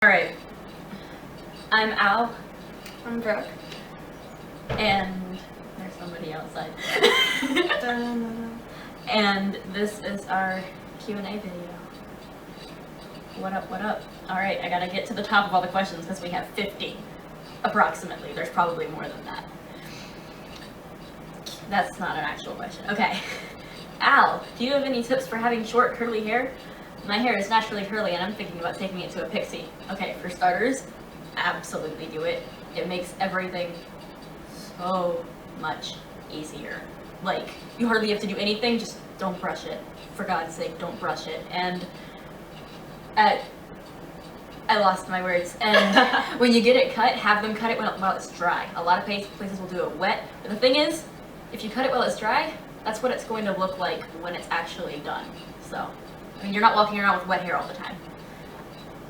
Alright, I'm Al, I'm Brooke. and there's somebody outside. And this is our Q&A video. What up, what up? Alright, I gotta get to the top of all the questions because we have 50, approximately. There's probably more than that. That's not an actual question. Okay. Al, do you have any tips for having short, curly hair? My hair is naturally curly and I'm thinking about taking it to a pixie. Okay, for starters, absolutely do it. It makes everything so much easier. Like, you hardly have to do anything, just don't brush it. For God's sake, don't brush it. And I lost my words. And when you get it cut, have them cut it while it's dry. A lot of places will do it wet. But the thing is, if you cut it while it's dry, that's what it's going to look like when it's actually done. So, I mean, you're not walking around with wet hair all the time.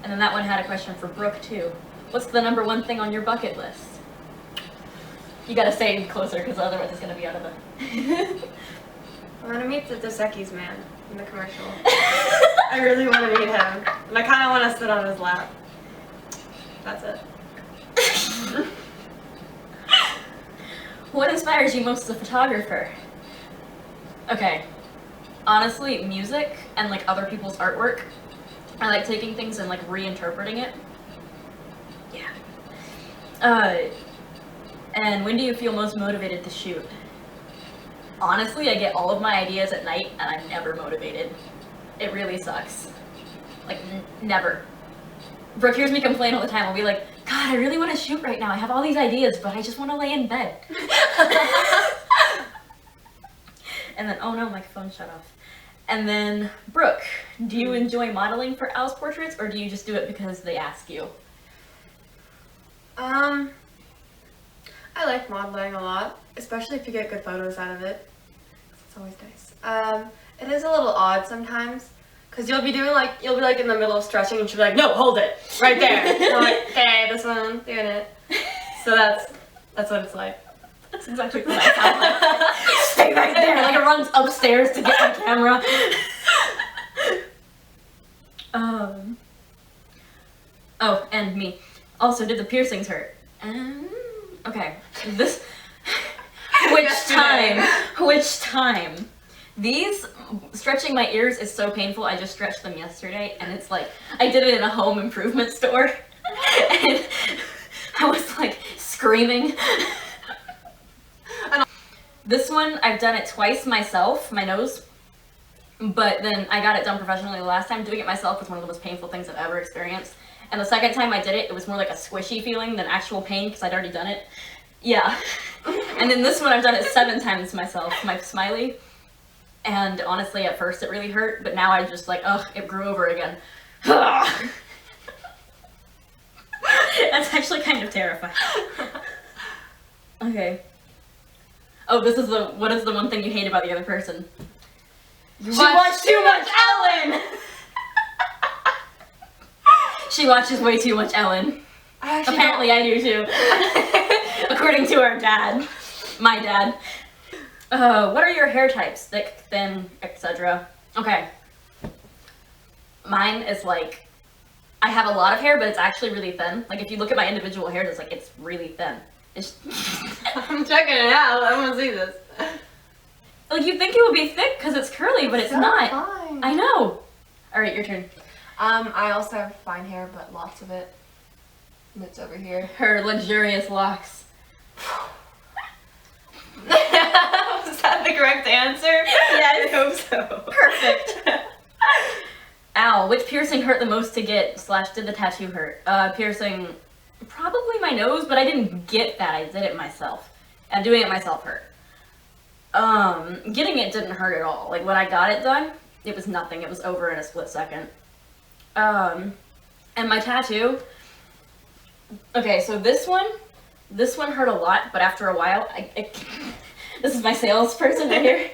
And then that one had a question for Brooke, too. What's the number one thing on your bucket list? You gotta say closer, because otherwise it's gonna be out of the... I want to meet the Dos Equis man in the commercial. I really want to meet him. And I kind of want to sit on his lap. That's it. What inspires you most as a photographer? Okay. Honestly, music and like other people's artwork. I like taking things and like reinterpreting it. Yeah. And when do you feel most motivated to shoot? Honestly, I get all of my ideas at night and I'm never motivated. It really sucks. Like, never. Brooke hears me complain all the time. I'll be like, God, I really want to shoot right now. I have all these ideas, but I just want to lay in bed. And then, oh no, my phone shut off. And then, Brooke, do you enjoy modeling for Al's portraits, or do you just do it because they ask you? I like modeling a lot, especially if you get good photos out of it. It's always nice. It is a little odd sometimes, because you'll be in the middle of stretching and she'll be like, no, hold it, right there. And I'm like, okay, this one, doing it. So that's what it's like. That's exactly what I sound like. Stay right there, like it runs upstairs to get my camera. Oh, and me. Also, did the piercings hurt? Okay, this... Which time? These, stretching my ears is so painful. I just stretched them yesterday, and it's like, I did it in a home improvement store, and I was like screaming. This one, I've done it twice myself, my nose, but then I got it done professionally the last time. Doing it myself was one of the most painful things I've ever experienced. And the second time I did it, it was more like a squishy feeling than actual pain because I'd already done it. Yeah. And then this one, I've done it 7 times myself, my smiley. And honestly, at first it really hurt, but now I just like, ugh, it grew over again. That's actually kind of terrifying. Okay. Oh, this is what is the one thing you hate about the other person? She watched too much Ellen! She watches way too much Ellen. Apparently I do too. According to our dad. My dad. What are your hair types? Thick, thin, etc. Okay. Mine is like, I have a lot of hair, but it's actually really thin. Like if you look at my individual hairs, it's like, it's really thin. I'm checking it out. I want to see this. Like you think it would be thick because it's curly, but it's not. Fine. I know. All right, your turn. I also have fine hair, but lots of it. And it's over here. Her luxurious locks. Was that the correct answer? Yes. I hope so. Perfect. Al, which piercing hurt the most to get / did the tattoo hurt? Piercing, probably my nose, but I didn't get that. I did it myself. And doing it myself hurt. Getting it didn't hurt at all. Like when I got it done, it was nothing. It was over in a split second. And my tattoo, okay, so this one hurt a lot, but after a while, this is my salesperson right here.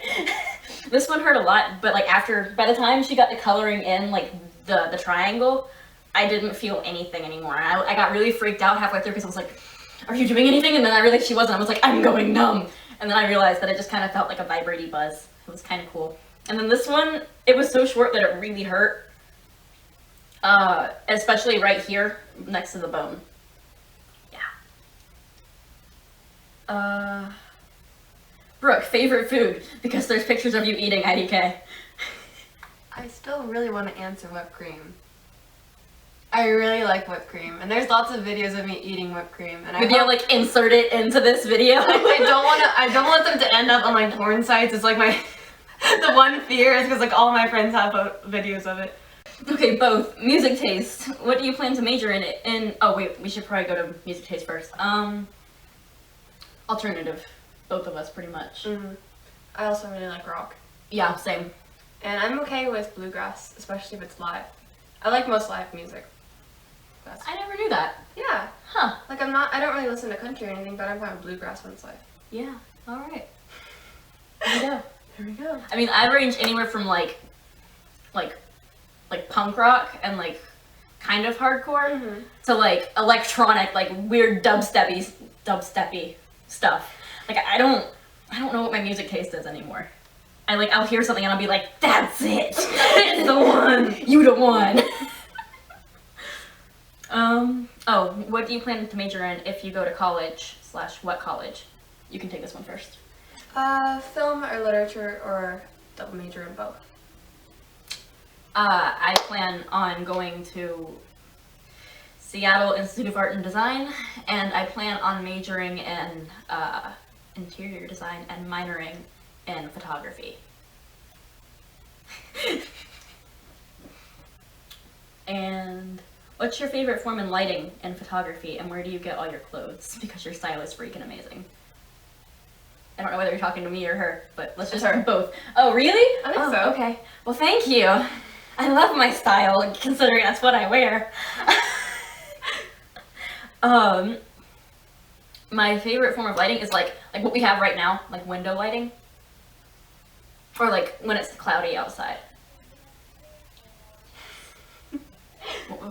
This one hurt a lot, but like by the time she got the coloring in, like the triangle, I didn't feel anything anymore. I got really freaked out halfway through because I was like, are you doing anything? And then I realized she wasn't. I was like, I'm going numb. And then I realized that it just kind of felt like a vibrating buzz. It was kind of cool. And then this one, it was so short that it really hurt. Especially right here, next to the bone. Yeah. Brooke, favorite food, because there's pictures of you eating IDK. I still really want to answer whipped cream. I really like whipped cream, and there's lots of videos of me eating whipped cream. And Maybe I'll like insert it into this video. I don't want them to end up on my porn sites. It's like my the one fear is because like all my friends have videos of it. Okay, both. Music taste. What do you plan to major in it? Oh wait, we should probably go to music taste first. Alternative. Both of us, pretty much. Mm-hmm. I also really like rock. Yeah, same. And I'm okay with bluegrass, especially if it's live. I like most live music. I never knew that. Yeah. Huh. Like I don't really listen to country or anything, but I'm fine with bluegrass when it's live. Yeah. All right. There we go. There we go. I mean, I range anywhere from like punk rock and like kind of hardcore to like electronic, like weird dubsteppy stuff. Like I don't know what my music taste is anymore. I'll hear something and I'll be like, that's it. It's the one. You the one. Oh, what do you plan to major in if you go to college / what college? You can take this one first. Film or literature, or double major in both. I plan on going to Seattle Institute of Art and Design, and I plan on majoring in interior design and minoring in photography. And what's your favorite form in lighting and photography, and where do you get all your clothes? Because your style is freaking amazing. I don't know whether you're talking to me or her, but let's just her. both. Oh, really? I think so. Okay. Well, thank you. I love my style, considering that's what I wear. My favorite form of lighting is like what we have right now, like window lighting. Or like when it's cloudy outside.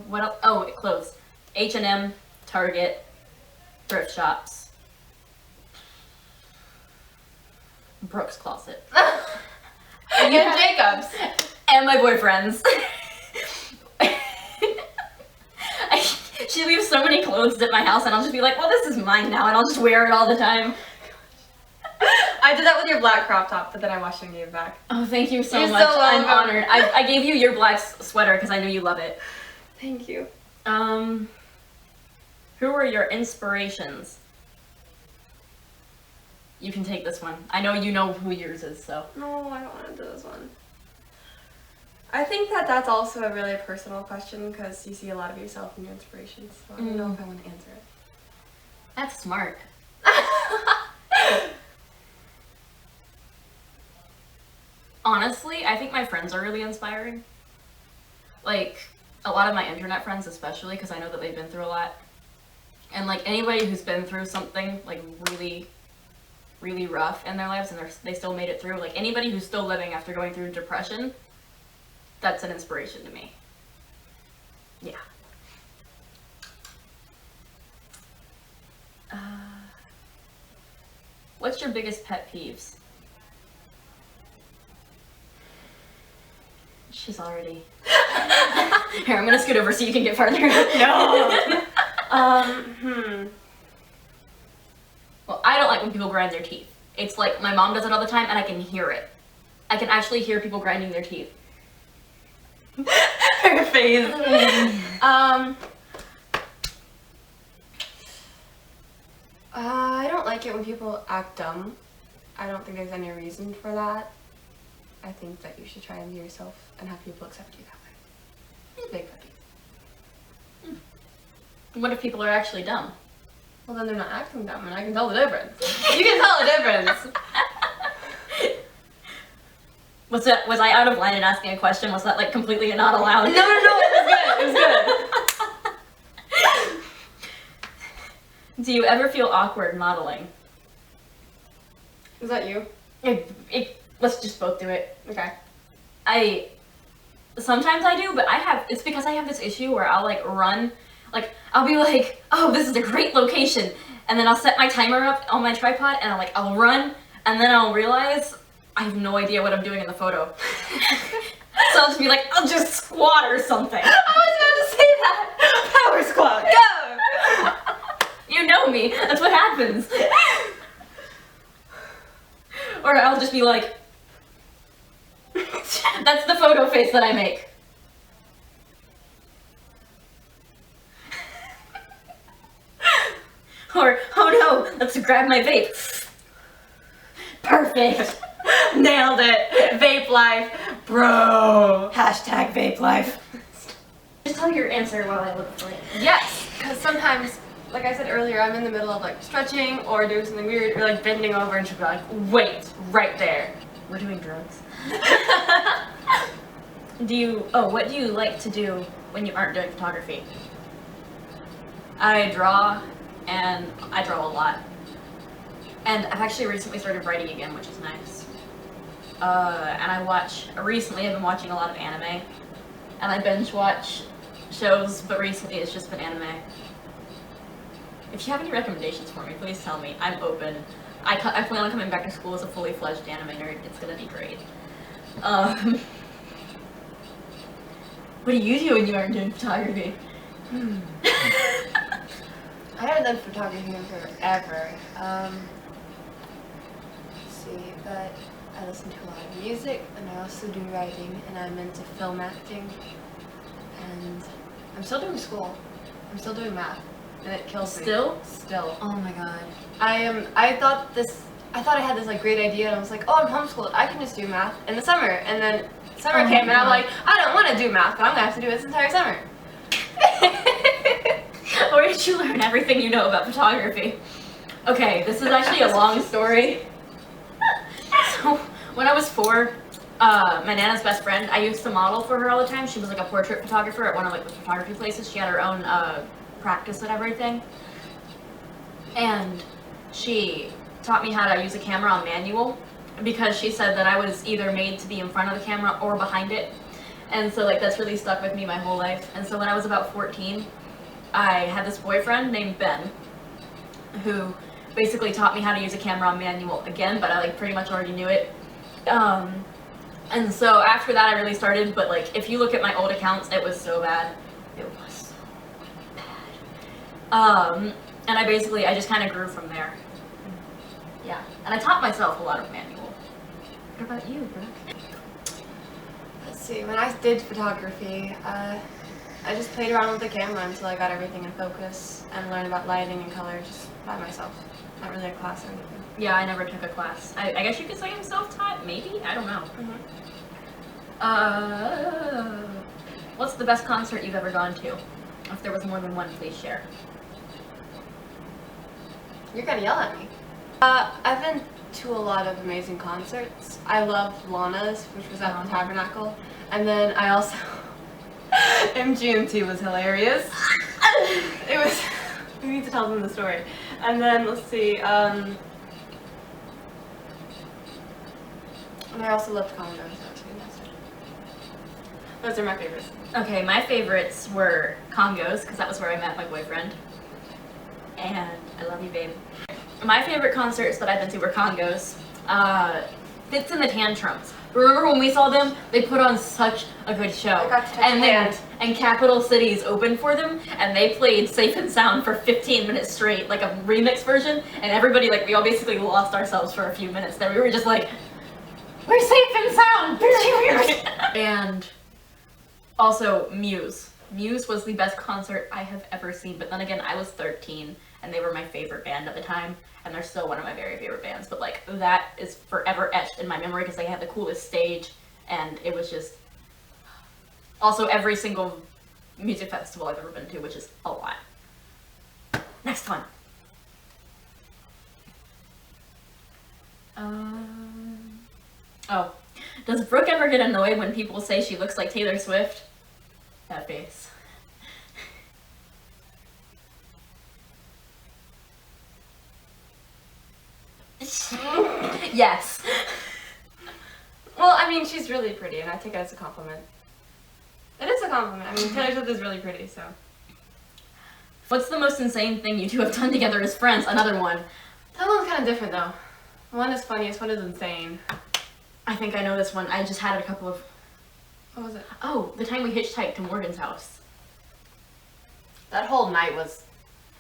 What else? Oh, clothes. H&M, Target, thrift shops. Brooke's closet. And Jacob's. And my boyfriend's. She leaves so many clothes at my house and I'll just be like, well, this is mine now, and I'll just wear it all the time. I did that with your black crop top, but then I washed and gave it back. Oh, thank you so You're much. so I'm welcome. honored. I gave you your black sweater because I know you love it. Thank you. Who were your inspirations? You can take this one. I know you know who yours is, so. No, I don't want to do this one. I think that's also a really personal question because you see a lot of yourself in your inspirations, so I don't know if I want to answer it. That's smart. Honestly, I think my friends are really inspiring. Like, a lot of my internet friends especially, because I know that they've been through a lot. And like anybody who's been through something like really, really rough in their lives and they still made it through, like anybody who's still living after going through depression, that's an inspiration to me. Yeah. What's your biggest pet peeves? She's already... Here, I'm gonna scoot over so you can get farther. No! Well, I don't like when people grind their teeth. It's like my mom does it all the time and I can hear it. I can actually hear people grinding their teeth. Her face. I don't like it when people act dumb. I don't think there's any reason for that. I think that you should try and be yourself and have people accept you that way. It's a big puppy. What if people are actually dumb? Well, then they're not acting dumb, and I can tell the difference. You can tell the difference. Was I out of line in asking a question? Was that like completely not allowed? No, it was good. It was good. Do you ever feel awkward modeling? Is that you? Let's just both do it. Okay. Sometimes I do, but it's because I have this issue where I'll like run, like I'll be like, oh, this is a great location, and then I'll set my timer up on my tripod and I'll run, and then I'll realize I have no idea what I'm doing in the photo. So I'll just be like, I'll just squat or something. I was squad, go! You know me. That's what happens. Or I'll just be like, that's the photo face that I make. Or, oh no, let's grab my vape. Perfect. Nailed it. Vape life, bro. Hashtag vape life. Just tell your answer while I look for it. Yes, because sometimes, like I said earlier, I'm in the middle of like stretching or doing something weird or like bending over and she'll be like, wait, right there. We're doing drugs. What do you like to do when you aren't doing photography? I draw, and I draw a lot. And I've actually recently started writing again, which is nice. And recently I've been watching a lot of anime. And I binge watch shows, but recently it's just been anime. If you have any recommendations for me, please tell me. I'm open. I plan on coming back to school as a fully fledged anime nerd. It's gonna be great. What do you do when you aren't doing photography? I haven't done photography in forever. Let's see, but I listen to a lot of music and I also do writing and I'm into film acting. And I'm still doing school. I'm still doing math. And it kills me. Still. Oh my god. I thought I had this like great idea and I was like, oh, I'm homeschooled. I can just do math in the summer. And then summer came and I'm like, I don't want to do math, but I'm gonna have to do it this entire summer. Where did you learn everything you know about photography? Okay, this is actually a long story. So, when I was 4, my Nana's best friend, I used to model for her all the time. She was like a portrait photographer at one of like the photography places. She had her own practice and everything. And she taught me how to use a camera on manual because she said that I was either made to be in front of the camera or behind it. And so like that's really stuck with me my whole life. And so when I was about 14, I had this boyfriend named Ben who basically taught me how to use a camera on manual again, but I like pretty much already knew it. And so after that I really started, but like if you look at my old accounts, it was so bad. It was so bad. And I just kind of grew from there. Yeah, and I taught myself a lot of manual. What about you, Brooke? Let's see, when I did photography, I just played around with the camera until I got everything in focus and learned about lighting and color just by myself. Not really a class or anything. Yeah, I never took a class. I guess you could say I'm self-taught, maybe? I don't know. What's the best concert you've ever gone to? If there was more than one, please share. You're gonna yell at me. I've been to a lot of amazing concerts. I loved Lana's, which was at the Tabernacle. And then I also... MGMT was hilarious. It was... We need to tell them the story. And then, let's see, and I also loved Congos, actually. Those are my favorites. Okay, my favorites were Congos, because that was where I met my boyfriend. And I love you, babe. My favorite concerts that I've been to were Congos. Fits in the Tantrums. Remember when we saw them? They put on such a good show. I got to touch and Capital Cities opened for them, and they played Safe and Sound for 15 minutes straight, like a remix version, and everybody, like, we all basically lost ourselves for a few minutes there. We were just like, we're safe and sound! And also Muse. Muse was the best concert I have ever seen, but then again, I was 13, and they were my favorite band at the time. And they're still one of my very favorite bands, but like that is forever etched in my memory because they had the coolest stage, and it was just also every single music festival I've ever been to, which is a lot. Next one. Oh, does Brooke ever get annoyed when people say she looks like Taylor Swift? That face. Yes. Well, I mean, she's really pretty, and I take it as a compliment. It is a compliment. I mean, Taylor Swift is really pretty, so. What's the most insane thing you two have done together as friends? Another one. That one's kind of different, though. One is funniest, one is insane. I think I know this one. I just had a couple of... What was it? Oh, the time we hitchhiked to Morgan's house. That whole night was...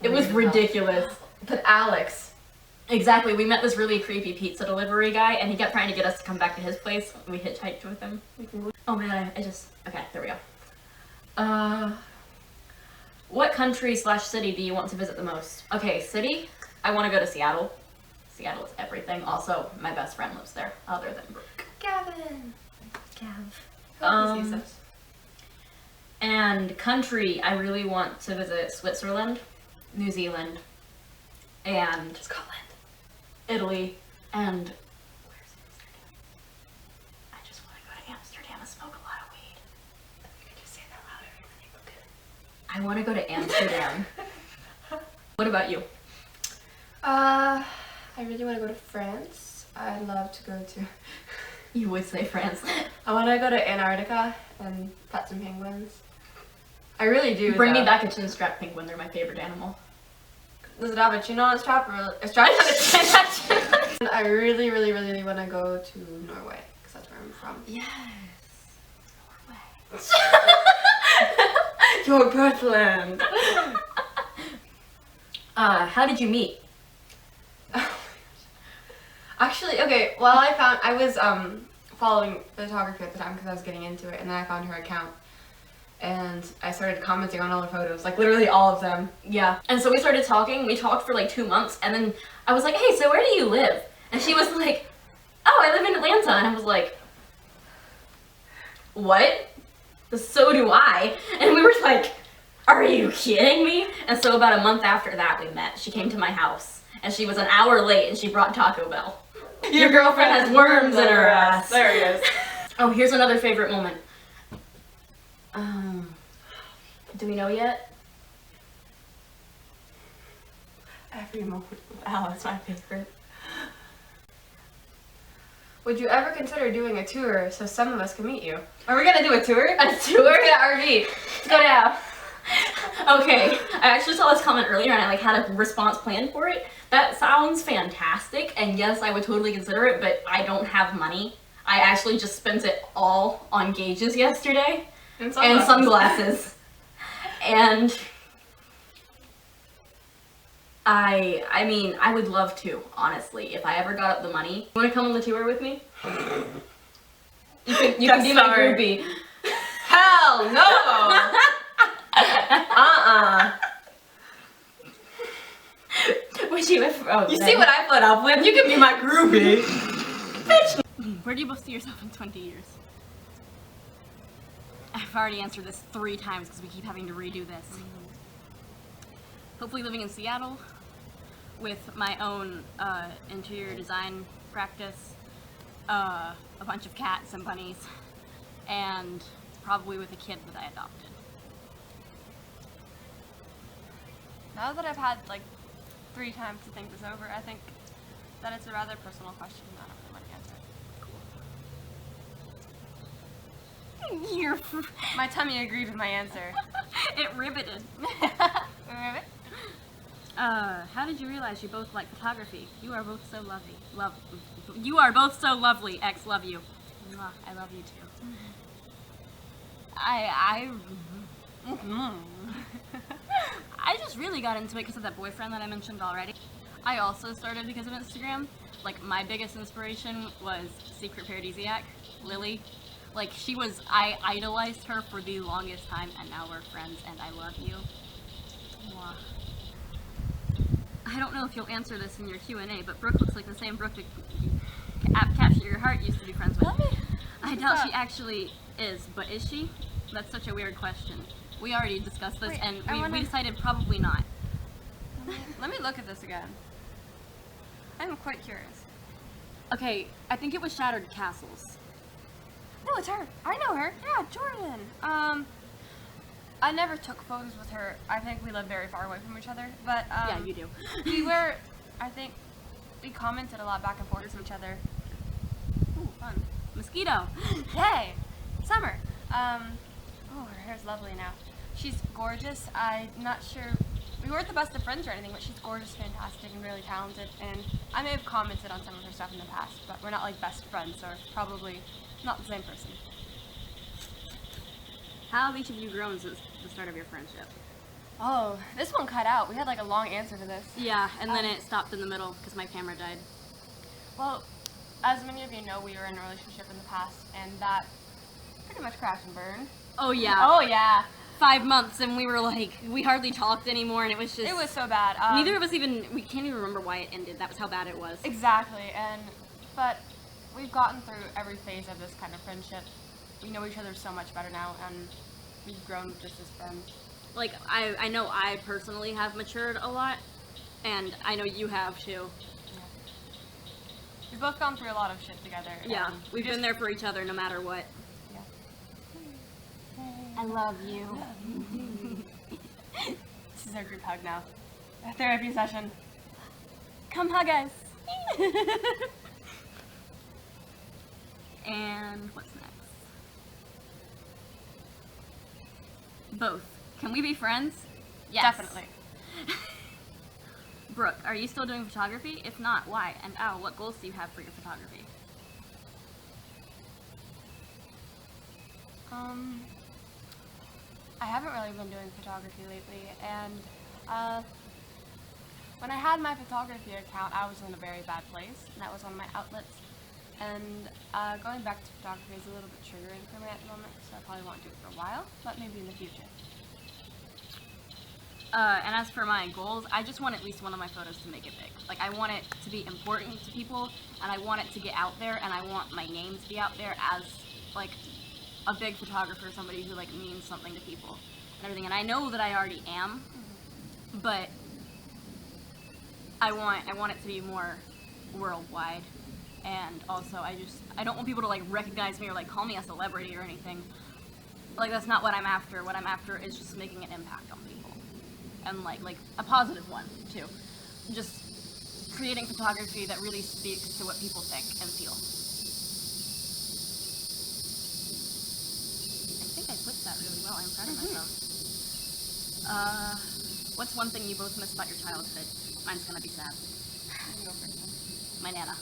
It was ridiculous. But Alex... Exactly, we met this really creepy pizza delivery guy, and he kept trying to get us to come back to his place. We hitchhiked with him. Oh man, okay, there we go. What country/city do you want to visit the most? Okay, city, I want to go to Seattle. Seattle is everything. Also, my best friend lives there, other than Brooke. Gavin! Gav. And country, I really want to visit Switzerland, New Zealand, and Scotland. Italy, and where's Amsterdam? I just want to go to Amsterdam and smoke a lot of weed. You can just say that louder and then you can... I want to go to Amsterdam. What about you? I really want to go to France. I'd love to go to... You would say France. I want to go to Antarctica and pet some penguins. I really do. Bring me back a chin strap penguin. They're my favorite animal. Does it have a chin on its top or a strap on its chin? I really, really, really want to go to Norway because that's where I'm from. Yes. Norway. Your birthland. How did you meet? Actually, okay, well I was following photography at the time because I was getting into it, and then I found her account. And I started commenting on all her photos, like literally all of them. Yeah. And so we started talking. We talked for like 2 months, and then I was like, hey, so where do you live? And she was like, oh, I live in Atlanta. And I was like, what? So do I. And we were like, are you kidding me? And so about a month after that we met. She came to my house, and she was an hour late, and she brought Taco Bell. Your girlfriend has worms in her ass. There he is. Oh, here's another favorite moment. Do we know yet? Every moment with Al is my favorite. Would you ever consider doing a tour so some of us can meet you? Are we gonna do a tour? A tour? Let's get an RV. Let's go down. Okay, I actually saw this comment earlier and I like had a response planned for it. That sounds fantastic, and yes, I would totally consider it, but I don't have money. I actually just spent it all on gauges yesterday. And sunglasses. And I mean, I would love to, honestly, if I ever got up the money. You wanna come on the tour with me? You can be my groupie. Hell no! Would you if, oh, you see what I put up with? You can be my groupie. Bitch. Where do you both see yourself in 20 years? I've already answered this 3 times because we keep having to redo this. Hopefully living in Seattle with my own interior design practice, a bunch of cats and bunnies, and probably with a kid that I adopted. Now that I've had like 3 times to think this over, I think that it's a rather personal question and I don't really want to answer. My tummy agreed with my answer. It riveted. How did you realize you both like photography? You are both so lovely. You are both so lovely. X, love you. I love you too. I just really got into it because of that boyfriend that I mentioned already. I also started because of Instagram. Like, my biggest inspiration was Secret Paradisiac, Lily. Like, I idolized her for the longest time, and now we're friends, and I love you. Mwah. I don't know if you'll answer this in your Q&A, but Brooke looks like the same Brooke app Capture Your Heart used to be friends with. I doubt she actually is, but is she? That's such a weird question. We already discussed this, and we decided probably not. Let me look at this again. I'm quite curious. Okay, I think it was Shattered Castles. No, it's her. I know her. Yeah, Jordan. I never took photos with her. I think we live very far away from each other. But yeah, you do. I think we commented a lot back and forth to each other. Ooh, fun. Mosquito. Hey, Summer. Oh, her hair's lovely now. She's gorgeous. I'm not sure. We weren't the best of friends or anything, but she's gorgeous, fantastic, and really talented. And I may have commented on some of her stuff in the past, but we're not like best friends, or probably not the same person. How have each of you grown since the start of your friendship? Oh, this one cut out. We had like a long answer to this. Yeah, and then it stopped in the middle because my camera died. Well, as many of you know, we were in a relationship in the past, and that pretty much crashed and burned. Oh yeah. Oh yeah. 5 months, and we were like, we hardly talked anymore, and it was just. It was so bad. Neither of us we can't even remember why it ended. That was how bad it was. Exactly, but we've gotten through every phase of this kind of friendship. We know each other so much better now, and we've grown just as friends. Like, I know I personally have matured a lot, and I know you have too. We've both gone through a lot of shit together. Yeah, we've been there for each other no matter what. Yeah. I love you. This is our group hug now. A therapy session. Come hug us. And what's next? Both. Can we be friends? Yes. Definitely. Brooke, are you still doing photography? If not, why? And Al, what goals do you have for your photography? I haven't really been doing photography lately, and when I had my photography account, I was in a very bad place, and that was one of my outlets. And going back to photography is a little bit triggering for me at the moment, so I probably won't do it for a while, but maybe in the future. And as for my goals, I just want at least one of my photos to make it big. Like, I want it to be important to people, and I want it to get out there, and I want my name to be out there as, like, a big photographer, somebody who, like, means something to people and everything. And I know that I already am, but I want it to be more worldwide. And also, I don't want people to, like, recognize me or, like, call me a celebrity or anything. Like, that's not what I'm after. What I'm after is just making an impact on people. And, like a positive one, too. Just creating photography that really speaks to what people think and feel. I think I clipped that really well. I'm proud of myself. What's one thing you both miss about your childhood? Mine's gonna be sad. You go first then. My Nana.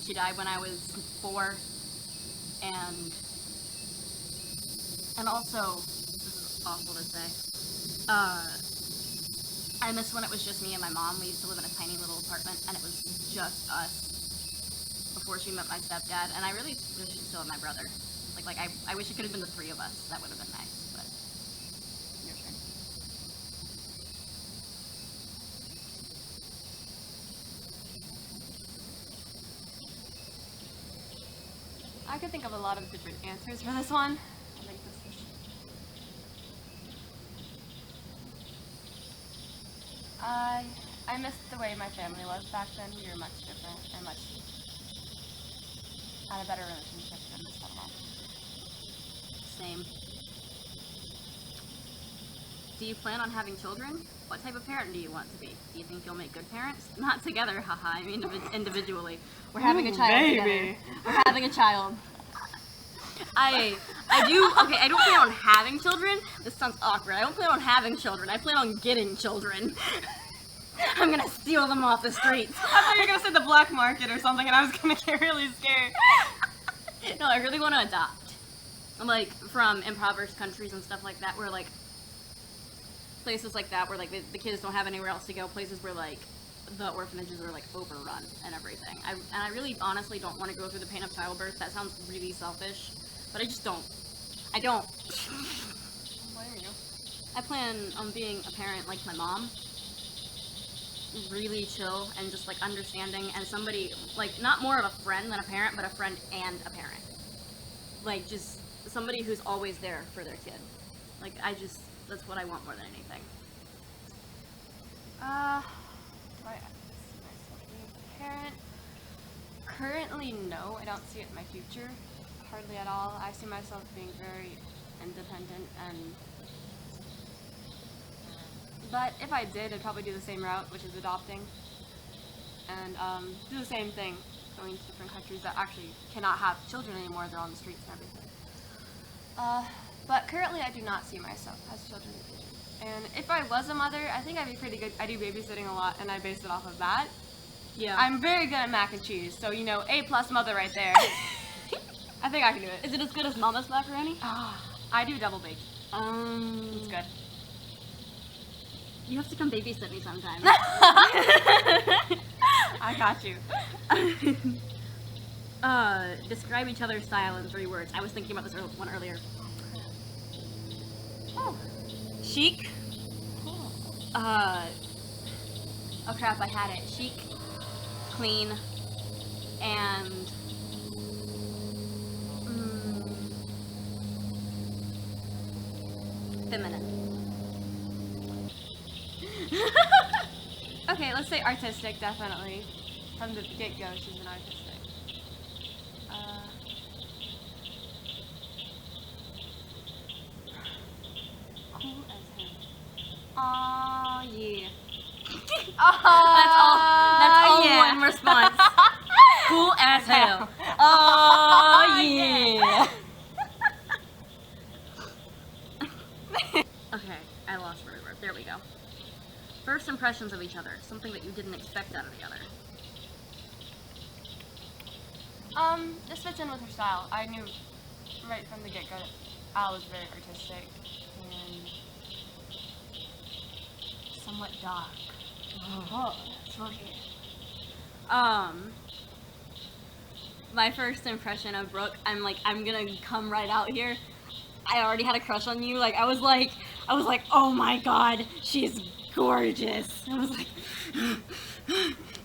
She died when I was 4, and also, this is awful to say, I miss when it was just me and my mom. We used to live in a tiny little apartment, and it was just us before she met my stepdad, and I really wish she still had my brother. Like I wish it could have been the 3 of us. That would have been nice, but your turn. I could think of a lot of different answers for this one. I think this is... I missed the way my family was back then. We were much different and had a better relationship than this one. Same. Do you plan on having children? What type of parent do you want to be? Do you think you'll make good parents? Not together, haha. I mean individually. We're having a child together. We're having a child. I don't plan on having children. This sounds awkward. I don't plan on having children. I plan on getting children. I'm gonna steal them off the streets. I thought you were gonna say the black market or something, and I was gonna get really scared. No, I really want to adopt. Like, from impoverished countries and stuff like that, where, like, places like that where, like, the kids don't have anywhere else to go, places where, like, the orphanages are, like, overrun and everything. And I really honestly don't want to go through the pain of childbirth. That sounds really selfish, but I just don't. I don't. Why are you? I plan on being a parent like my mom. Really chill and just, like, understanding, and somebody, like, not more of a friend than a parent, but a friend and a parent. Like, just somebody who's always there for their kid. Like, that's what I want more than anything. Do I see myself being a parent? Currently, no. I don't see it in my future. Hardly at all. I see myself being very independent but if I did, I'd probably do the same route, which is adopting. And do the same thing, going to different countries that actually cannot have children anymore. They're on the streets and everything. But currently, I do not see myself as children in the future. And if I was a mother, I think I'd be pretty good. I do babysitting a lot, and I base it off of that. Yeah. I'm very good at mac and cheese, so, you know, A+ mother right there. I think I can do it. Is it as good as Mama's macaroni? I do double baked. It's good. You have to come babysit me sometime. I got you. Describe each other's style in 3 words. I was thinking about this one earlier. Oh. Chic. Oh crap, I had it. Chic, clean, and feminine. Okay, let's say artistic, definitely. From the get-go, she's an artistic. Cool as hell. Aw, yeah. Oh, That's all yeah. one response. Cool as hell. Oh, yeah. Okay, I lost where we were. There we go. First impressions of each other. Something that you didn't expect out of the other. This fits in with her style. I knew right from the get-go that Al was very artistic and somewhat dark. Oh, spooky. My first impression of Brooke, I'm gonna come right out here. I already had a crush on you. I was like, oh my god, she's gorgeous. I was like,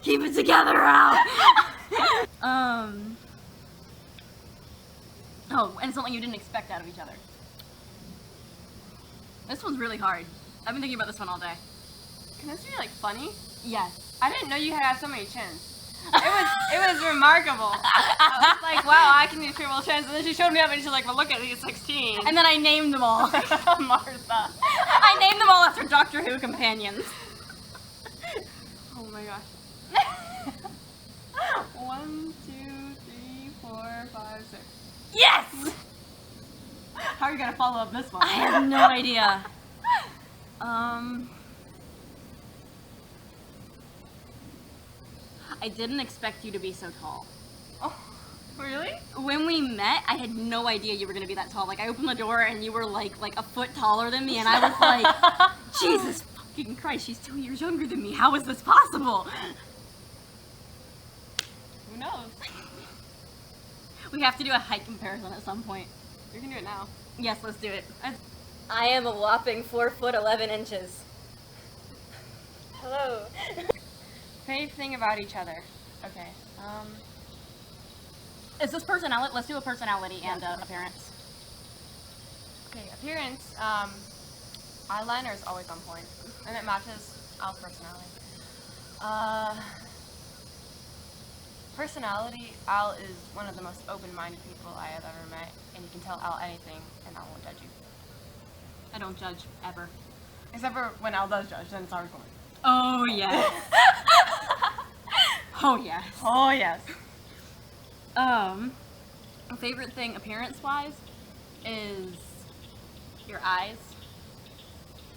keep it together, Al. Oh, and something you didn't expect out of each other. This one's really hard. I've been thinking about this one all day. Can this be funny? Yes. I didn't know you had so many chins. It was remarkable. I was like, wow, I can do triple chins. And then she showed me up and she's like, well, look at these 16. And then I named them all. Martha. I named them all after Doctor Who companions. Oh my gosh. 1, 2, 3, 4, 5, 6. Yes! How are you gonna follow up this one? I have no idea. I didn't expect you to be so tall. Oh, really? When we met, I had no idea you were gonna be that tall. I opened the door and you were like a foot taller than me, and I was like, Jesus fucking Christ, she's 2 years younger than me. How is this possible? Who knows? We have to do a height comparison at some point. We can do it now. Yes, let's do it. I am a whopping 4 foot 11 inches. Hello. Favorite thing about each other. Okay. Is this personality? Let's do a personality and appearance. Okay, appearance. Eyeliner is always on point, and it matches Al's personality. Personality, Al is one of the most open-minded people I have ever met, and you can tell Al anything, and Al won't judge you. I don't judge ever. Except for when Al does judge, then it's always going. Oh yes. Oh yes. Oh yes. A favorite thing appearance-wise is your eyes.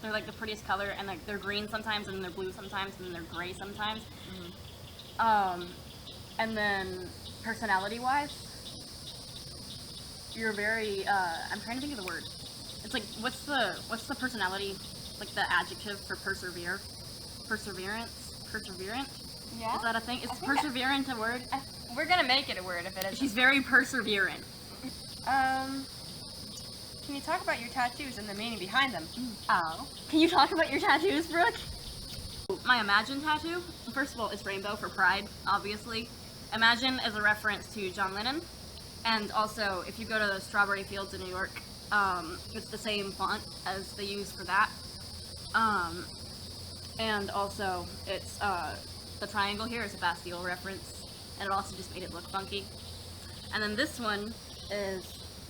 They're the prettiest color, and they're green sometimes, and then they're blue sometimes, and then they're gray sometimes. Mm-hmm. And then personality-wise, you're very, I'm trying to think of the word. It's what's the personality, the adjective for persevere? Perseverance? Perseverant? Yeah. Is that a thing? Is perseverant a word? We're gonna make it a word if it is. She's very perseverant. Can you talk about your tattoos and the meaning behind them? Oh. Can you talk about your tattoos, Brooke? My Imagine tattoo, first of all, it's rainbow for pride, obviously. Imagine is a reference to John Lennon. And also, if you go to the Strawberry Fields in New York, it's the same font as they use for that. And also, it's, the triangle here is a Bastille reference, and it also just made it look funky. And then this one is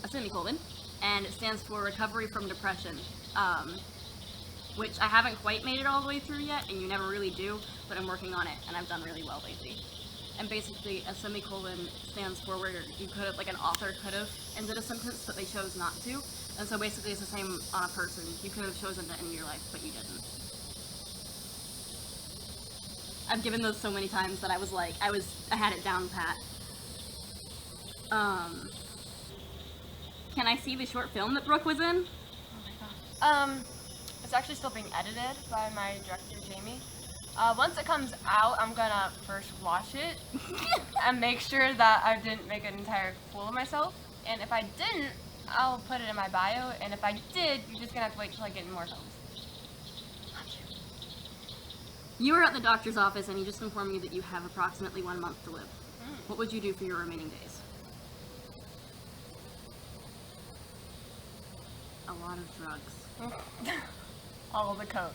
a semicolon, and it stands for Recovery from Depression, which I haven't quite made it all the way through yet, and you never really do, but I'm working on it, and I've done really well lately. And basically, a semicolon stands for where you could have, an author could have ended a sentence, but they chose not to. And so basically, it's the same on a person. You could have chosen to end your life, but you didn't. I've given those so many times that I had it down pat. Can I see the short film that Brooke was in? Oh my gosh. It's actually still being edited by my director, Jamie. Once it comes out, I'm gonna first watch it and make sure that I didn't make an entire fool of myself. And if I didn't, I'll put it in my bio. And if I did, you're just gonna have to wait till I get in more films. You were at the doctor's office and he just informed you that you have approximately 1 month to live. What would you do for your remaining days? A lot of drugs. All the coke.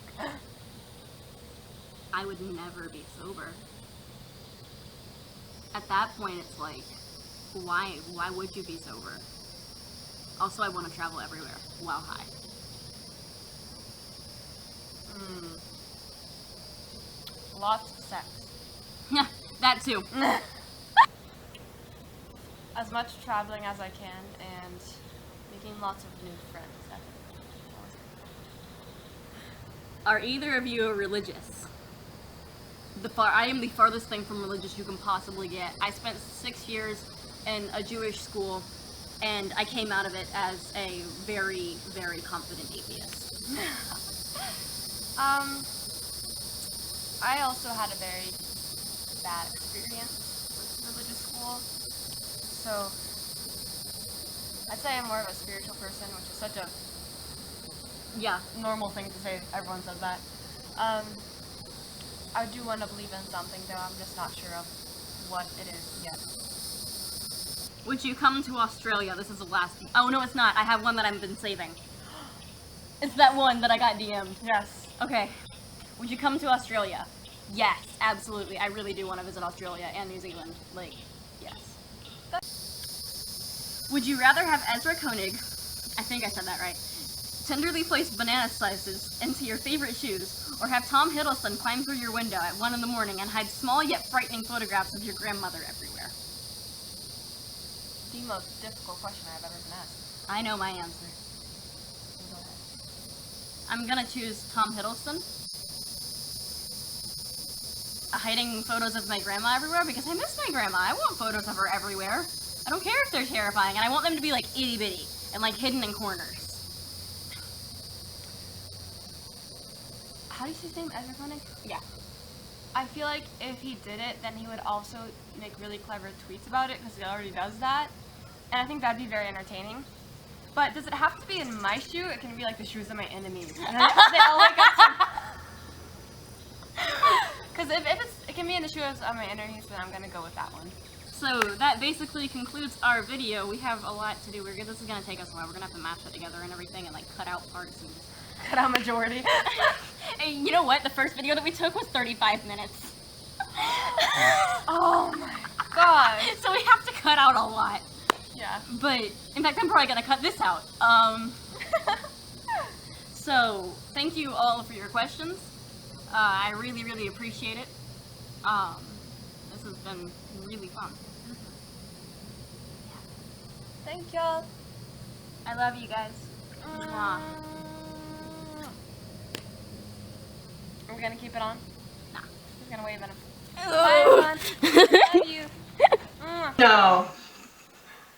I would never be sober. At that point, it's like, why would you be sober? Also, I want to travel everywhere while high. Lots of sex. Yeah, that too. As much traveling as I can and making lots of new friends. Are either of you religious? I am the farthest thing from religious you can possibly get. I spent 6 years in a Jewish school, and I came out of it as a very, very confident atheist. I also had a very bad experience with religious school, so I'd say I'm more of a spiritual person, which is such a normal thing to say. Everyone says that. I do want to believe in something, though I'm just not sure of what it is yet. Would you come to Australia? This is the last. Oh no, it's not. I have one that I've been saving. It's that one that I got DM'd. Yes. Okay. Would you come to Australia? Yes, absolutely. I really do want to visit Australia and New Zealand. Like, yes. Would you rather have Ezra Koenig, I think I said that right, tenderly place banana slices into your favorite shoes, or have Tom Hiddleston climb through your window at 1 a.m. and hide small yet frightening photographs of your grandmother everywhere? The most difficult question I've ever been asked. I know my answer. I'm gonna choose Tom Hiddleston. Hiding photos of my grandma everywhere because I miss my grandma. I want photos of her everywhere. I don't care if they're terrifying, and I want them to be like itty bitty and like hidden in corners. How do you say his name? Ezra Koenig? Yeah. I feel like if he did it, then he would also make really clever tweets about it because he already does that. And I think that'd be very entertaining. But does it have to be in my shoe? It can be like the shoes of my enemies. And then they all like because if it can be in the shoes of my enemies, then I'm gonna go with that one. So that basically concludes our video. We have a lot to do. This is gonna take us a while. We're gonna have to mash it together and everything and like cut out parts and just Cut out majority. Hey, you know what? The first video that we took was 35 minutes. Oh my god. So we have to cut out a lot. Yeah. But in fact, I'm probably gonna cut this out. So thank you all for your questions. I really, really appreciate it. This has been really fun. Thank y'all. I love you guys. Mwah. Are we gonna keep it on? Nah. We're gonna wave at him. Bye, everyone. Love you. No.